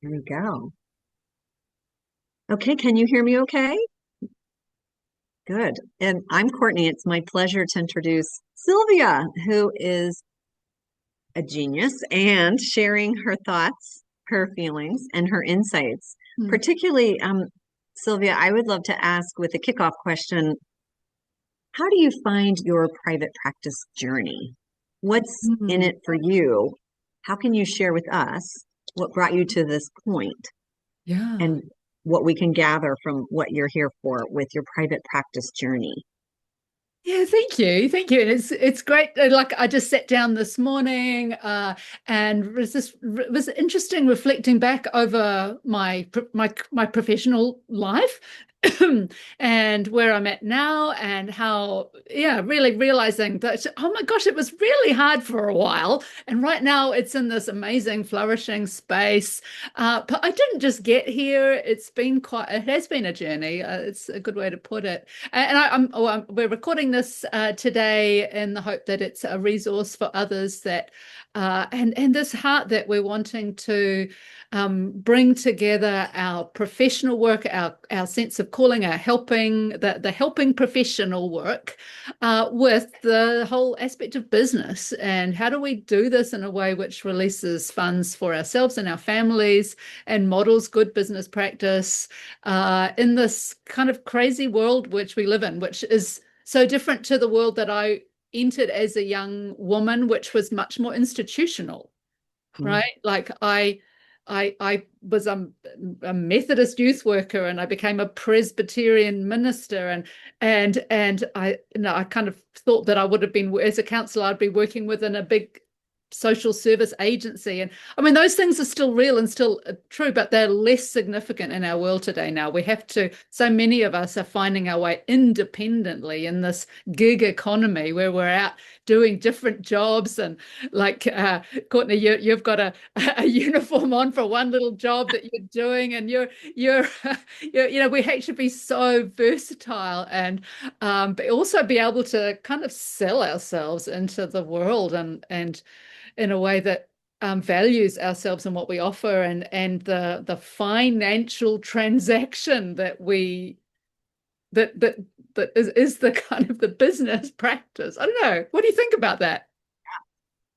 There we go. Okay, can you hear me okay? Good. And I'm Courtney. It's my pleasure to introduce Silvia, who is a genius and sharing her thoughts, her feelings, and her insights. Mm. Particularly, Sylvia, I would love to ask with a kickoff question, how do you find your private practice journey? What's in Mm. it for you? How can you share with us what brought you to this point? Yeah. And what we can gather from what you're here for with your private practice journey. Yeah, thank you. Thank you. And it's great. Like I just sat down this morning and was interesting reflecting back over my professional life and where I'm at now and how, yeah, really realizing that, oh my gosh, it was really hard for a while. And right now it's in this amazing, flourishing space. But I didn't just get here. It has been a journey. It's a good way to put it. And we're recording this today in the hope that it's a resource for others that, and this heart that we're wanting to bring together our professional work, our sense of calling, our helping, the helping professional work with the whole aspect of business. And how do we do this in a way which releases funds for ourselves and our families and models good business practice in this kind of crazy world which we live in, which is so different to the world that I entered as a young woman, which was much more institutional, Mm. right? Like I was a Methodist youth worker and I became a Presbyterian minister and I kind of thought that I would have been as a counselor I'd be working within a big social service agency. And I mean, those things are still real and still true, but they're less significant in our world today now. So many of us are finding our way independently in this gig economy where we're out doing different jobs. And like Courtney, you've got a uniform on for one little job that you're doing, and you're, we should be so versatile and but also be able to kind of sell ourselves into the world and in a way that values ourselves and what we offer and the financial transaction that we that that that is the kind of the business practice. I don't know. What do you think about that?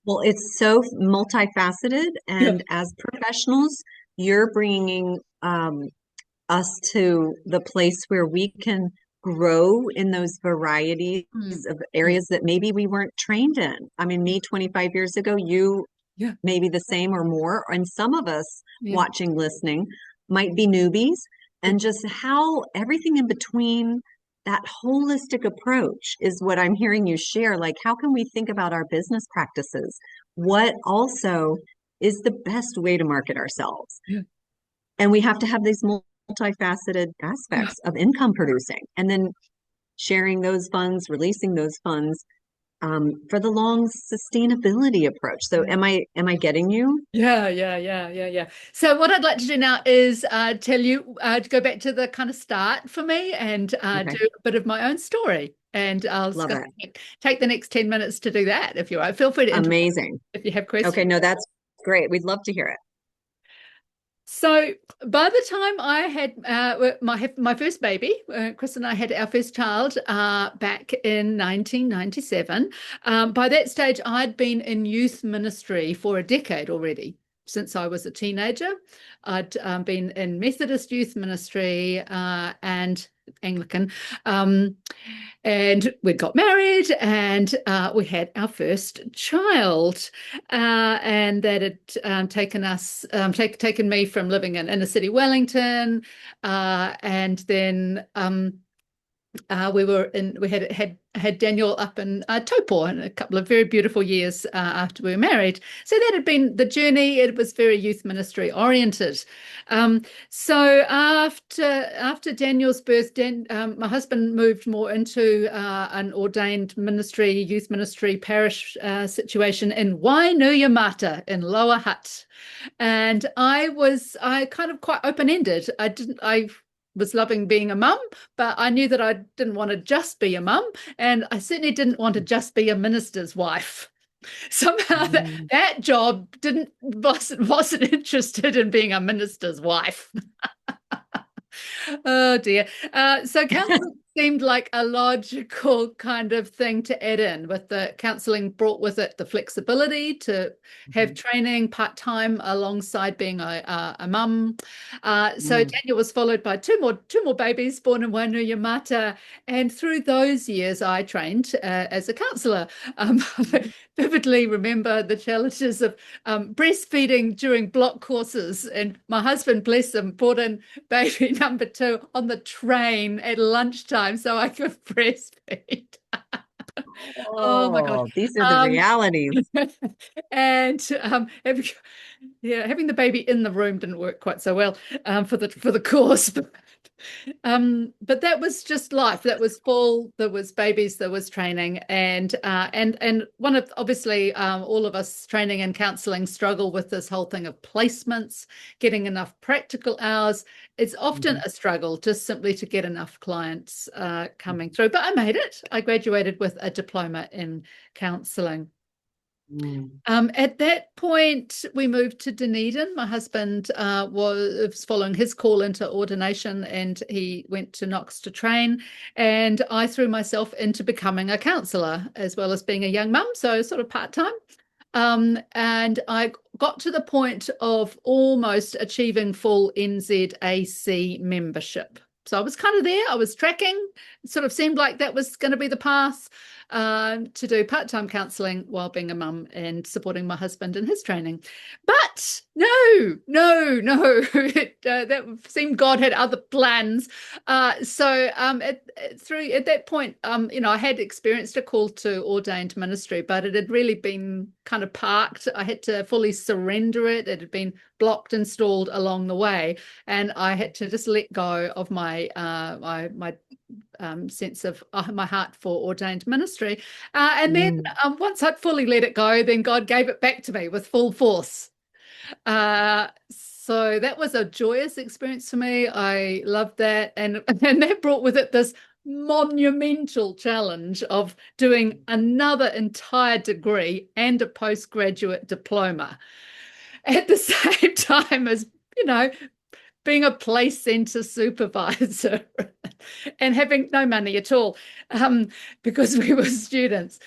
Well, it's so multifaceted, Yeah. and as professionals, you're bringing us to the place where we can grow in those varieties Mm. of Yeah. areas that maybe we weren't trained in. I mean, me 25 years ago, you Yeah. maybe the same or more, and some of us Yeah. watching, listening, might be newbies, Yeah. and just how everything in between that holistic approach is what I'm hearing you share. Like, how can we think about our business practices? What also is the best way to market ourselves? Yeah. And we have to have these multifaceted Yeah. aspects of income producing and then sharing those funds, releasing those funds for the long sustainability approach. So am I getting you? Yeah. So what I'd like to do now is tell you to go back to the kind of start for me and do Okay, a bit of my own story. And I'll love it. take the next 10 minutes to do that if you want. Feel free to interrupt Amazing. if you have Okay, questions. no, that's great. We'd love to hear it. So by the time I had my first baby, Chris and I had our first child back in 1997. By that stage, I'd been in youth ministry for a decade already. Since I was a teenager, I'd been in Methodist youth ministry and Anglican. Um, and we got married and we had our first child. And that had taken me from living in inner city Wellington. And then we had Daniel up in Taupo in a couple of very beautiful years after we were married. So that had been the journey. It was very youth ministry oriented. So after Daniel's birth, my husband moved more into an ordained ministry, youth ministry parish situation in Wainuiomata in Lower Hutt. And I kind of quite open-ended. I was loving being a mum, but I knew that I didn't want to just be a mum, and I certainly didn't want to just be a minister's wife. Somehow Mm. that job didn't wasn't interested in being a minister's wife. Oh dear. So counseling seemed like a logical kind of thing to add in, with the counseling brought with it the flexibility to have Mhm. training part-time alongside being a mum. So Mm. Daniel was followed by two more babies born in Wainuiomata, and through those years I trained as a counselor. I vividly remember the challenges of breastfeeding during block courses, and my husband, bless him, brought in baby number two on the train at lunchtime so I could breastfeed. Oh my gosh. Oh, these are the Um, realities. and having the baby in the room didn't work quite so well for the course. But that was just life. That was full. There was babies. There was training, and one of obviously all of us training and counselling struggle with this whole thing of placements, getting enough practical hours. It's often Mhm. a struggle just simply to get enough clients coming through. But I made it. I graduated with a diploma in counselling. Mm. At that point, we moved to Dunedin. My husband was following his call into ordination, and he went to Knox to train. And I threw myself into becoming a counsellor as well as being a young mum, so sort of part-time. And I got to the point of almost achieving full NZAC membership. So I was kind of there. I was tracking. It sort of seemed like that was going to be the path to do part-time counselling while being a mum and supporting my husband in his training. But no, no, no. That seemed God had other plans. At that point, I had experienced a call to ordained ministry, but it had really been kind of parked. I had to fully surrender it. It had been blocked and stalled along the way, and I had to just let go of my sense of my heart for ordained ministry. And then Mm. once I'd fully let it go, then God gave it back to me with full force. So that was a joyous experience for me. I loved that. And that brought with it this monumental challenge of doing another entire degree and a postgraduate diploma at the same time as, you know, being a place centre supervisor and having no money at all, um, because we were students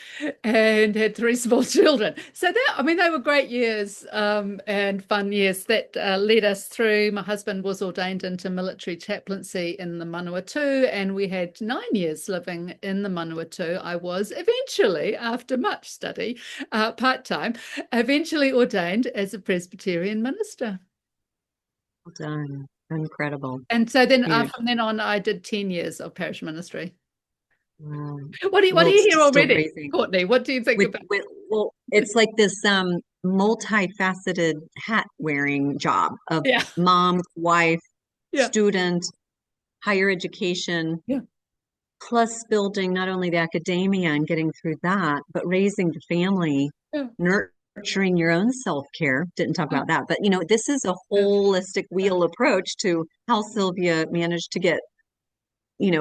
and had three small children. So that, I mean, they were great years, and fun years that led us through. My husband was ordained into military chaplaincy in the Manawatu, and we had 9 years living in the Manawatu. I was eventually, after much study, part-time, eventually ordained as a Presbyterian minister. Well done. Incredible. And so then Huge. from then on, I did 10 years of parish ministry. Wow. What do you Well, hear still already, raising Courtney? What do you think about? with well, it's like this multifaceted hat wearing job of Yeah, mom, wife, yeah, student, higher education, yeah, plus building not only the academia and getting through that, but raising the family, yeah, nurturing your own self-care. Didn't talk about that, but this is a yeah, holistic wheel approach to how Sylvia managed to get,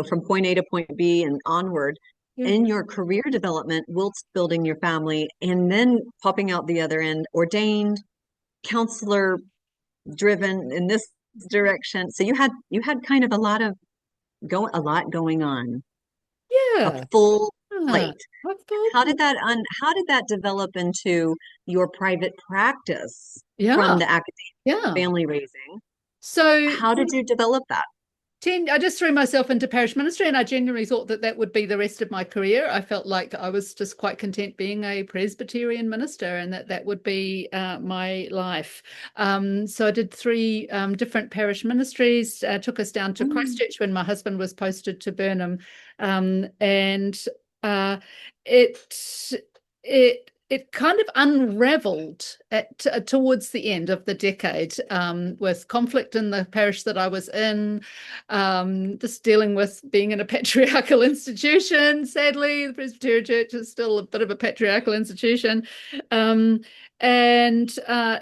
from point A to point B and onward yeah, in your career development, whilst building your family, and then popping out the other end, ordained, counselor driven in this direction. So you had kind of a lot going on, a yeah. full Ah, plate. I thought, How did that develop into your private practice yeah, from the academic yeah. family raising? So How did you develop that? I just threw myself into parish ministry, and I genuinely thought that that would be the rest of my career. I felt like I was just quite content being a Presbyterian minister, and that that would be my life. So I did three different parish ministries, took us down to Mm. Christchurch when my husband was posted to Burnham, and uh, it it kind of unraveled towards the end of the decade, with conflict in the parish that I was in, just dealing with being in a patriarchal institution. Sadly, the Presbyterian Church is still a bit of a patriarchal institution. Um, And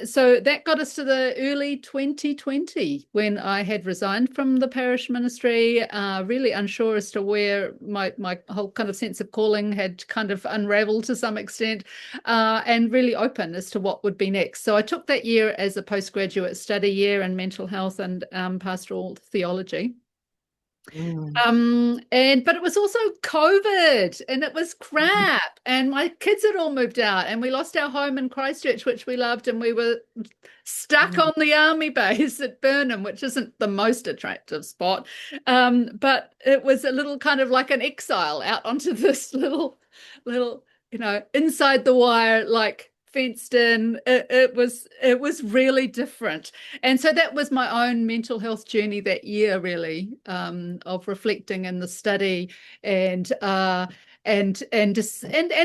so that got us to the early 2020 when I had resigned from the parish ministry, really unsure as to where my whole kind of sense of calling had kind of unraveled to some extent, and really open as to what would be next. So I took that year as a postgraduate study year in mental health and pastoral theology. Mm, But it was also COVID and it was crap. And my kids had all moved out and we lost our home in Christchurch, which we loved, and we were stuck mm, on the army base at Burnham, which isn't the most attractive spot. But it was a little kind of like an exile out onto this little, inside the wire, like fenced in. It was really different. And so that was my own mental health journey that year, really, of reflecting in the study, and and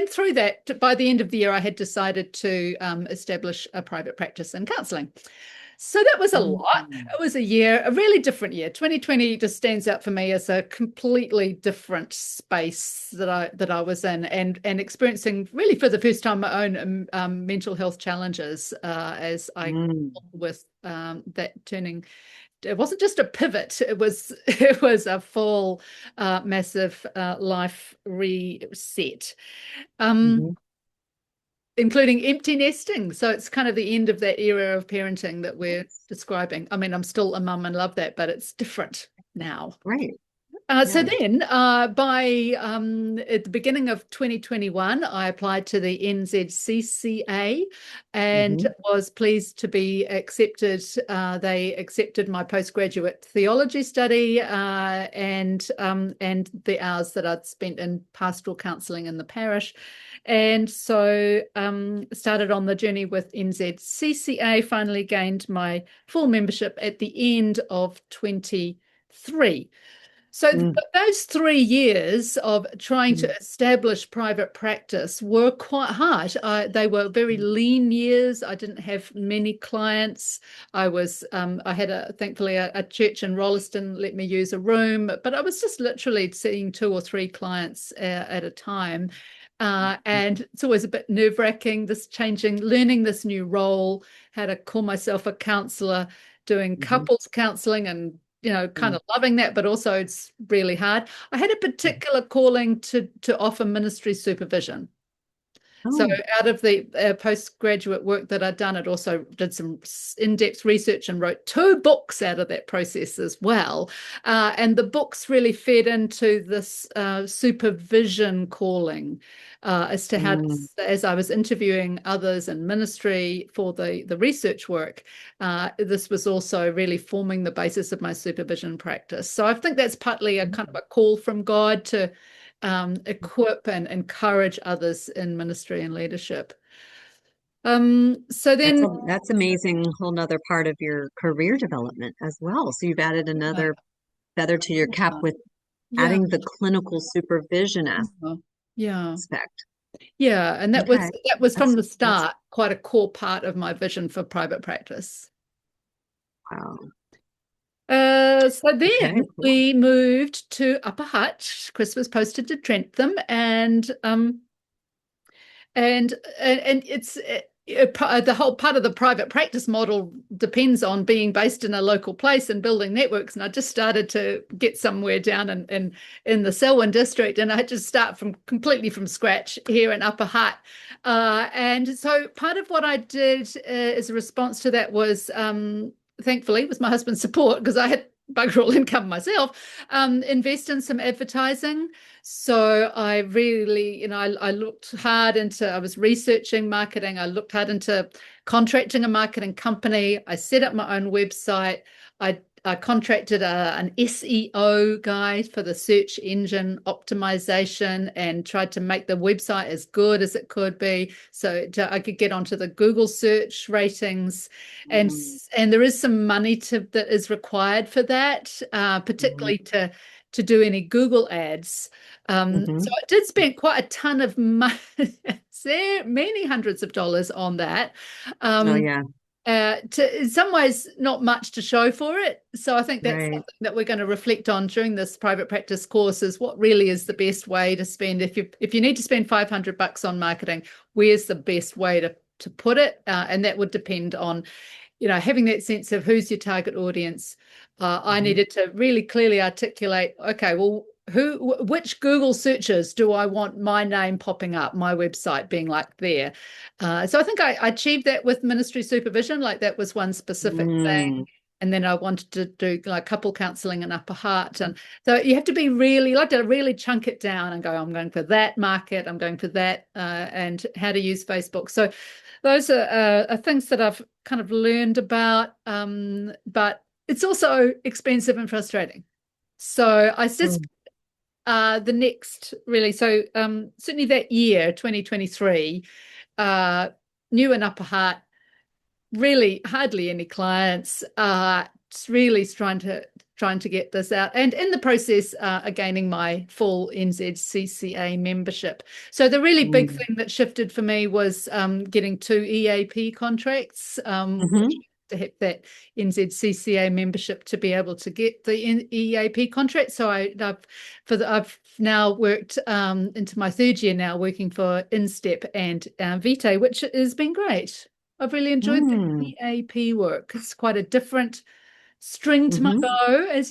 through that, by the end of the year, I had decided to establish a private practice in counselling. So that was a lot. mm, It was a year, a really different year. 2020 just stands out for me as a completely different space that I was in, and experiencing really for the first time my own mental health challenges, as I mm, with that turning. It wasn't just a pivot; it was it was a full, massive life reset. Um, mhm. Including empty nesting. So it's kind of the end of that era of parenting that we're describing. I mean, I'm still a mum and love that, but it's different now. Right. So Yeah. then, by at the beginning of 2021, I applied to the NZCCA and Hmm. was pleased to be accepted. They accepted my postgraduate theology study, and the hours that I'd spent in pastoral counselling in the parish. And so started on the journey with NZCCA, finally gained my full membership at the end of 23. So Mm, those 3 years of trying to mm, establish private practice were quite hard. They were very mm, lean years. I didn't have many clients. I had thankfully a church in Rolleston let me use a room, but I was just literally seeing 2 or 3 clients at a time. And it's always a bit nerve-wracking, this changing, learning this new role, how to call myself a counselor, doing mhm, couples counseling, and kind mm, of loving that, but also it's really hard. I had a mm. particular calling to offer ministry supervision. So Oh. out of the postgraduate work that I'd done, it also did some in-depth research and wrote 2 books out of that process as well. And the books really fed into this supervision calling, as to how, Mm, as I was interviewing others in ministry for the research work, this was also really forming the basis of my supervision practice. So I think that's partly a kind of a call from God to equip and encourage others in ministry and leadership. So then, that's amazing. Whole nother part of your career development as well. So you've added uh, another feather to your cap with yeah, adding the clinical supervision yeah, yeah, aspect. yeah, and that was Okay. that was from the That's start quite a core part of my vision for private practice. wow. So Okay, then cool. we moved to Upper Hutt. Chris was posted to Trentham, and it's the whole part of the private practice model depends on being based in a local place and building networks. And I just started to get somewhere down in the Selwyn district, and I had to start from completely from scratch here in Upper Hutt. And so part of what I did as a response to that was, thankfully, with my husband's support, because I had bugger all income myself, invest in some advertising. So I really, I looked hard into, I was researching marketing. I looked hard into contracting a marketing company. I set up my own website. I contracted an SEO guy for the search engine optimization and tried to make the website as good as it could be so I could get onto the Google search ratings. And Mm, and there is some money that is required for that, mhm, particularly to do any Google ads. So mhm. I did spend quite a ton of money, many hundreds of dollars on that. Oh Um, yeah, in some ways, not much to show for it. So I think that's right. something that we're going to reflect on during this private practice course: is what really is the best way to spend. If you need to spend $500 on marketing, where's the best way to put it, and that would depend on, having that sense of who's your target audience. I Mhm. needed to really clearly articulate, okay, well, which Google searches do I want my name popping up, my website being like there? So I think I achieved that with ministry supervision. Like that was one specific thing. Mm. And then I wanted to do like couple counselling and upper heart. And so you have to be really, like to really chunk it down and go, I'm going for that market, I'm going for that, and how to use Facebook. So those are things that I've kind of learned about, but it's also expensive and frustrating. So I just Mm. the next really, so certainly that year 2023, new and upper heart, really hardly any clients. Really trying to get this out, and in the process, gaining my full NZCCA membership. So the really big Mm. thing that shifted for me was getting 2 EAP contracts, which Mhm. to have that NZCCA membership to be able to get the EAP contract. So I've now worked into my third year now, working for Instep and Vitae, which has been great. I've really enjoyed the Mm. EAP work. It's quite a different string to my Mhm. bow, as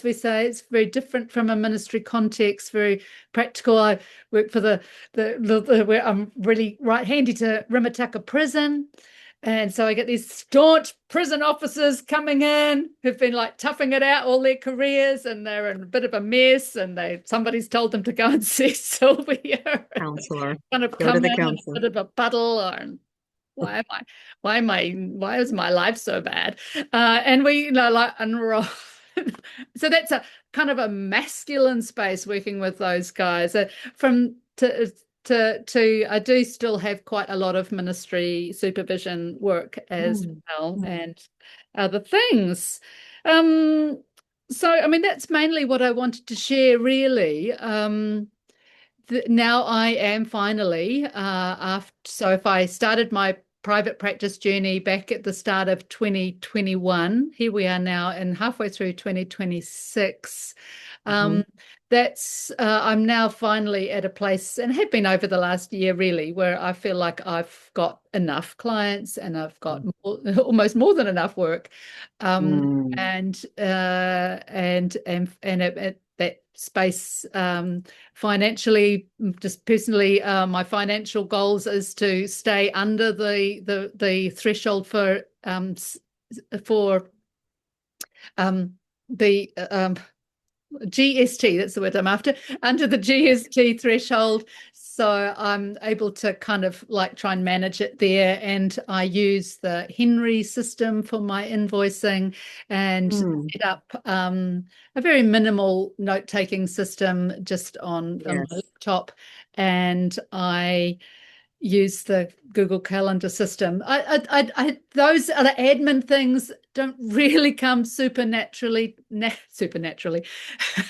we say. It's very different from a ministry context, very practical. I work for the where I'm really right handy to Rimataka Prison. And so I get these staunch prison officers coming in who've been like toughing it out all their careers, and they're in a bit of a mess, and somebody's told them to go and see Sylvia, and they Counselor. kind of Go to come the in a counselor. bit of a puddle, or why is my life so bad? And we, like unroll. So that's a kind of a masculine space working with those guys. From to I do still have quite a lot of ministry supervision work as Mm. well, Mm. and other things. Um, so I mean that's mainly what I wanted to share, really. Now I am finally after, so if I started my private practice journey back at the start of 2021, here we are now and halfway through 2026. Mhm. um, that's I'm now finally at a place, and have been over the last year really, where I feel like I've got enough clients and I've got almost more than enough work, Mm. and at that space, financially, just personally, my financial goals is to stay under the threshold for the GST, that's the word I'm after, under the GST threshold. So I'm able to kind of like try and manage it there. And I use the Henry system for my invoicing, and Mm. set up a very minimal note-taking system just on my Yes. laptop. And I use the Google Calendar system. Those other admin things don't really come supernaturally.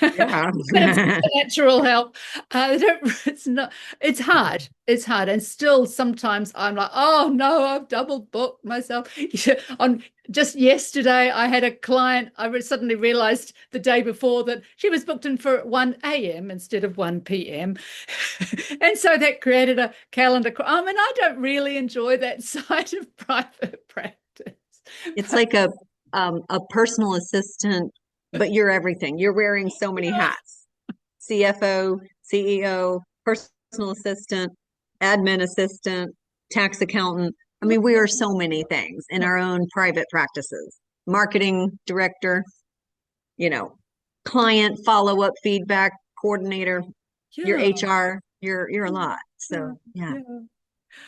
Yeah. Bit of supernatural help. They don't, it's not. It's hard. It's hard, and still sometimes I'm like, oh no, I've double booked myself. On just yesterday, I had a client. Suddenly realized the day before that she was booked in for 1 a.m. instead of 1 p.m. And so that created a calendar. I mean, I don't really enjoy that side of private practice. It's But like a personal assistant, but you're everything. You're wearing so many yeah, hats. CFO, CEO, personal assistant, admin assistant, tax accountant. I mean, we are so many things in our own private practices. Marketing director, you know, client follow-up feedback coordinator, your yeah, HR, you're a lot. yeah, So yeah. yeah.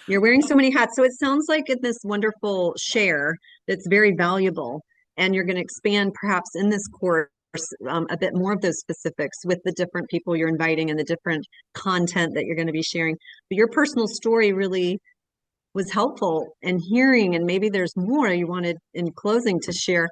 You're wearing so many hats. So it sounds like in this wonderful share that's very valuable. And you're going to expand perhaps in this course a bit more of those specifics with the different people you're inviting and the different content that you're going to be sharing. But your personal story really was helpful in hearing, and maybe there's more you wanted in closing to share.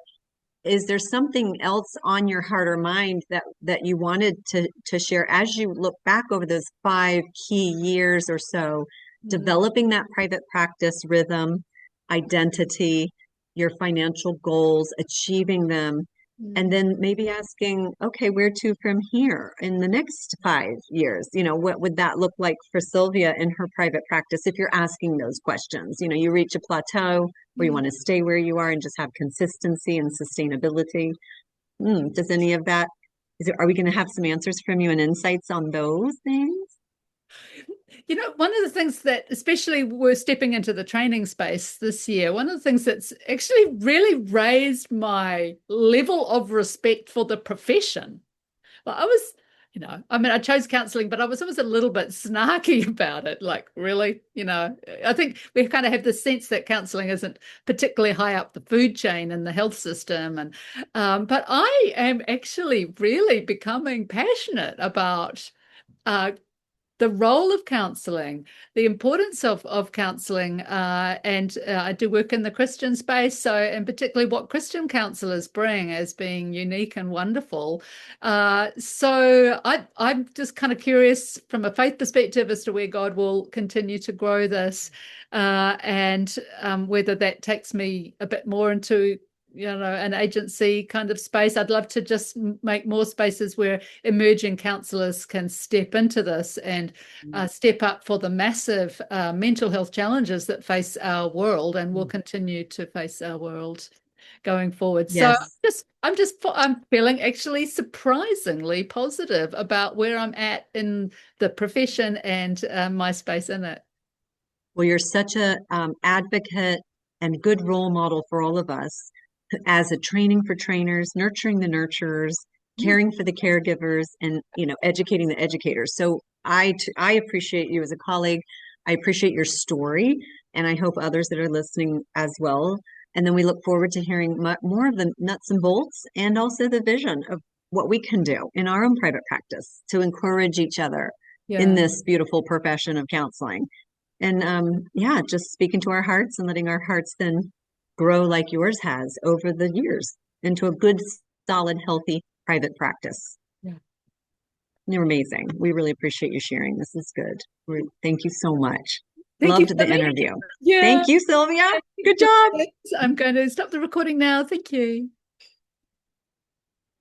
Is there something else on your heart or mind that you wanted to share as you look back over those 5 key years or so, Mm. developing that private practice rhythm, identity, your financial goals, achieving them? And then maybe asking, okay, where to from here in the next 5 years? What would that look like for Sylvia in her private practice if you're asking those questions? You reach a plateau where you Yeah. want to stay where you are and just have consistency and sustainability. Does any of that, are we going to have some answers from you and insights on those things? One of the things that, especially we're stepping into the training space this year, one of the things that's actually really raised my level of respect for the profession. Well, I mean, I chose counseling, but I was always a little bit snarky about it. Like, really, I think we kind of have the sense that counseling isn't particularly high up the food chain in the health system. But I am actually really becoming passionate about uh, the role of counseling, the importance of counseling, and I do work in the Christian space, so and particularly what Christian counselors bring as being unique and wonderful. I'm just kind of curious from a faith perspective as to where God will continue to grow this, and whether that takes me a bit more into an agency kind of space. I'd love to just make more spaces where emerging counselors can step into this and step up for the massive mental health challenges that face our world and will continue to face our world going forward. So Yes. I'm feeling actually surprisingly positive about where I'm at in the profession and my space in it. Well, you're such a advocate and good role model for all of us as a training for trainers, nurturing the nurturers, caring for the caregivers, and educating the educators. So I appreciate you as a colleague. I appreciate your story, and I hope others that are listening as well. And then we look forward to hearing more of the nuts and bolts and also the vision of what we can do in our own private practice to encourage each other in Yeah. this beautiful profession of counseling. And yeah, just speaking to our hearts and letting our hearts then grow like yours has over the years into a good, solid, healthy private practice. Yeah. You're amazing. We really appreciate you sharing. This is good. Thank you so much. Thank you Loved for the me. interview. Yeah. Thank you, Sylvia. Good job. I'm going to stop the recording now. Thank you.